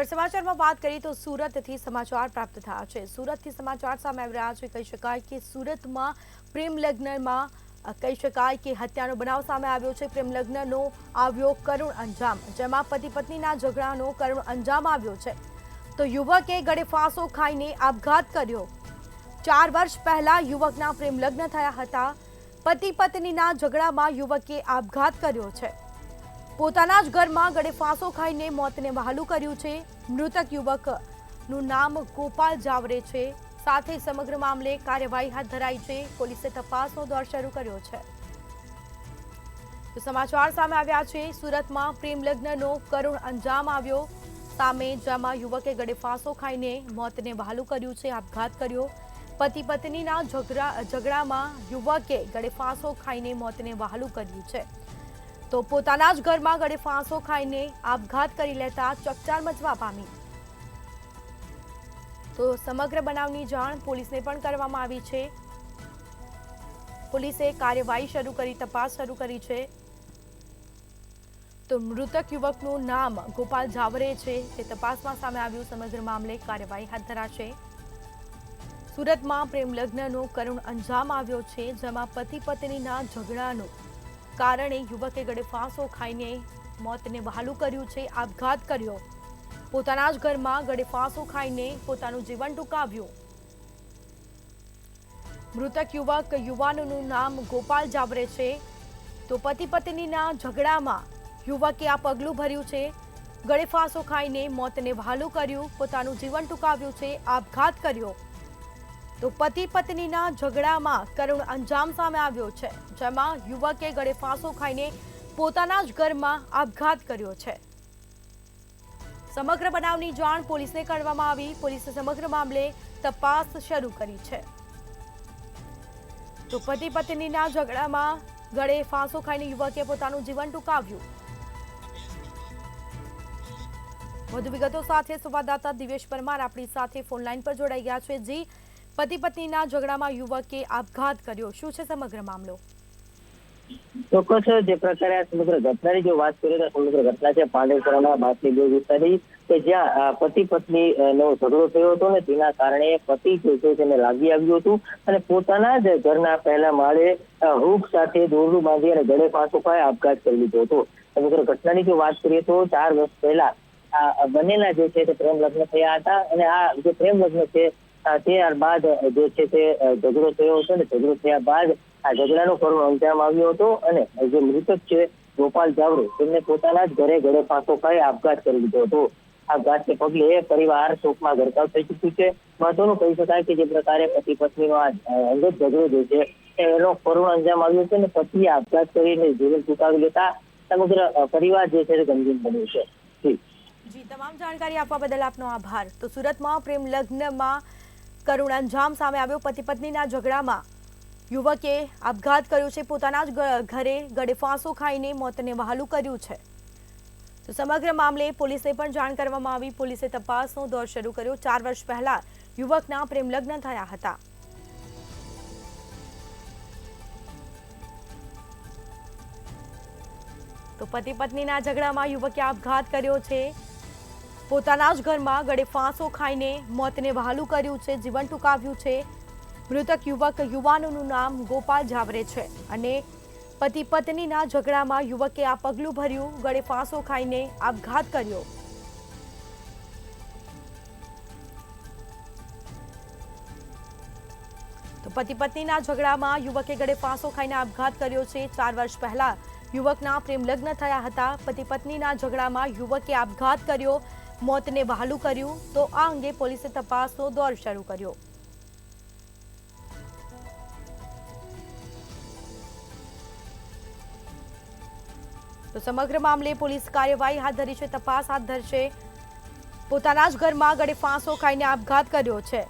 આગળ સમાચારમાં વાત કરીએ તો સુરતથી સમાચાર પ્રાપ્ત થયા છે। સુરતથી સમાચાર સામે આવી રહ્યા છે। કહી શકાય કે સુરતમાં પ્રેમ લગ્નમાં કહી શકાય કે હત્યાનો બનાવ સામે આવ્યો છે। પ્રેમ લગ્નનો આવ્યો કરુણ અંજામ, જેમાં પતિ પત્નીના ઝઘડાનો કરુણ અંજામ આવ્યો છે। તો યુવકે ગળે ફાંસો ખાઈને આપઘાત કર્યો। 4 વર્ષ પહેલા યુવકના પ્રેમ લગ્ન થયા હતા। પતિ પત્નીના ઝઘડામાં યુવકે આપઘાત કર્યો છે। પોતાના જ ઘરમાં ગળે ફાંસો ખાઈને મોતને વહાલું કર્યું છે। મૃતક યુવકનું નામ ગોપાલ જાવરે છે। સાથે સમગ્ર મામલે કાર્યવાહી હાથ ધરાઈ છે। પોલીસે તપાસનો દોર શરૂ કર્યો છે। તો સમાચાર સામે આવ્યા છે। સુરતમાં પ્રેમ લગ્નનો કરુણ અંજામ આવ્યો સામે, જેમાં યુવકે ગળે ફાંસો ખાઈને મોતને વહાલું કર્યું છે, આપઘાત કર્યો। પતિ પત્નીના ઝઘડામાં યુવકે ગળે ફાંસો ખાઈને મોતને વહાલું કર્યું છે। તો પોતાના જ ઘરમાં ગળે ફાંસો ખાઈને આપઘાત કરી લેતા ચકચાર મચવા પામી। તો સમગ્ર બનાવની જાણ પોલીસને પણ કરવામાં આવી છે। પોલીસે કાર્યવાહી શરૂ કરી તપાસ શરૂ કરી છે। તો મૃતક યુવકનું નામ ગોપાલ જાવરે છે, તે તપાસમાં સામે આવ્યું। સમગ્ર મામલે કાર્યવાહી હાથ ધરાશે। સુરતમાં પ્રેમ લગ્નનો કરુણ અંજામ આવ્યો છે, જેમાં પતિ પત્નીના ઝઘડાનું કારણે યુવકે ગળે ફાંસો ખાઈને મોતને વહાલું કર્યું છે, આપઘાત કર્યો। પોતાના જ ઘરમાં ગળે ફાંસો ખાઈને પોતાનું જીવન ટૂંકાવ્યું। મૃતક યુવાનનું નામ ગોપાલ જાવરે છે। તો પતિ પત્નીના ઝઘડામાં યુવકે આ પગલું ભર્યું છે, ગળે ફાંસો ખાઈને મોતને વહાલું કર્યું, પોતાનું જીવન ટૂંકાવ્યું છે, આપઘાત કર્યો। તો પતિ પત્નીના ઝઘડામાં કરુણ અંજામ સામે આવ્યો છે, જેમાં યુવકે ગળે ફાંસો ખાઈને પોતાના જ ઘરમાં આપઘાત કર્યો છે। સમગ્ર બનાવની જાણ પોલીસને કરવામાં આવી। પોલીસે સમગ્ર મામલે તપાસ શરૂ કરી છે। તો પતિ પત્નીના ઝઘડામાં ગળે ફાંસો ખાઈને યુવકે પોતાનું જીવન ટૂંકાવ્યું। વધુ વિગતો સાથે સંવાદદાતા દિવેશ પરમાર આપણી સાથે ફોનલાઈન પર જોડાઈ ગયા છે। જી, પતિ પત્નીના ઝઘડામાં યુવકે આપઘાત કર્યો, શું છે સમગ્ર મામલો? ચોક્કસ જે પ્રકારે આ સમગ્ર ઘટનાની જો વાત કરીએ તો સમગ્ર ઘટના છે પાંડેસરાના બાતની બે વિસ્તારની, કે જ્યાં પતિ પત્ની નો ઝઘડો થયો હતો ને તેના કારણે પતિ જે છે તેને લાગી આવ્યું હતું અને પોતાના જ ઘરના પહેલા માળે હૂક સાથે દોરડું બાંધી અને ગળે ફાંસો ખાઈ આપઘાત કરી લીધો હતો। સમગ્ર ઘટનાની જો વાત કરીએ તો 4 વર્ષ પહેલા આ બંનેના જે છે તે પ્રેમ લગ્ન થયા હતા અને આ જે પ્રેમ લગ્ન છે ત્યારબાદ જે છે તે ઝઘડો થયો હતો અને ઝઘડો થયા બાદ આ ઝઘડાનો કરુણ અંજામ આવ્યો હતો અને જે મૃતક છે ગોપાલ જાવરે તેમને પોતાના જ ઘરે ગળે ફાંસો ખાઈ આપઘાત કરી લીધો હતો। આપઘાતને પગલે પરિવાર શોકમાં ગરકાવ થઈ ચૂક્યું છે। મહત્વનું કહી શકાય કે જે પ્રકારે પતિ પત્નીનો આ અંગત ઝઘડો જે છે એનો કરુણ અંજામ આવ્યો છે અને પતિએ આપઘાત કરીને જીવન ટૂંકાવી લેતા સમગ્ર પરિવાર જે છે તે ગમગીન બન્યું છે। જી, તમામ જાણકારી આપવા બદલ આપનો આભાર। તો સુરતમાં પ્રેમ લગ્નમાં કરુણ અંજામ સામે આવ્યો। પતિ પત્નીના ઝઘડામાં યુવકે આપઘાત કર્યો છે, પોતાના જ ઘરે ગળે ફાંસો ખાઈને મોતને વહાલું કર્યું છે। તો સમગ્ર મામલે પોલીસને પણ જાણ કરવામાં આવી। પોલીસે તપાસનો દોર શરૂ કર્યો। 4 વર્ષ પહેલા યુવકના પ્રેમ લગ્ન થયા હતા। તો પતિ પત્નીના ઝઘડામાં યુવકે આપઘાત કર્યો છે, પોતાના જ ઘરમાં ગળે ફાંસો ખાઈને મોતને વહાલું કર્યું છે, જીવન ટૂંકાવ્યું છે। મૃતક યુવાનનું નામ ગોપાલ જાવરે છે અને પતિ પત્નીના ઝઘડામાં યુવકે આ પગલું ભર્યું, ગળે ફાંસો ખાઈને આપઘાત કર્યો। તો પતિ પત્નીના ઝઘડામાં યુવકે ગળે ફાંસો ખાઈને આપઘાત કર્યો છે। 4 વર્ષ પહેલા યુવકના પ્રેમ લગ્ન થયા હતા। પતિ પત્નીના ઝઘડામાં યુવકે આપઘાત કર્યો, મોતને વહાલું કર્યું। તો આ અંગે પોલીસે તપાસનો દોર શરૂ કર્યો। તો સમગ્ર મામલે પોલીસ કાર્યવાહી હાથ ધરી છે, તપાસ હાથ ધરશે। પોતાના જ ઘરમાં ગળે ફાંસો ખાઈને આપઘાત કર્યો છે।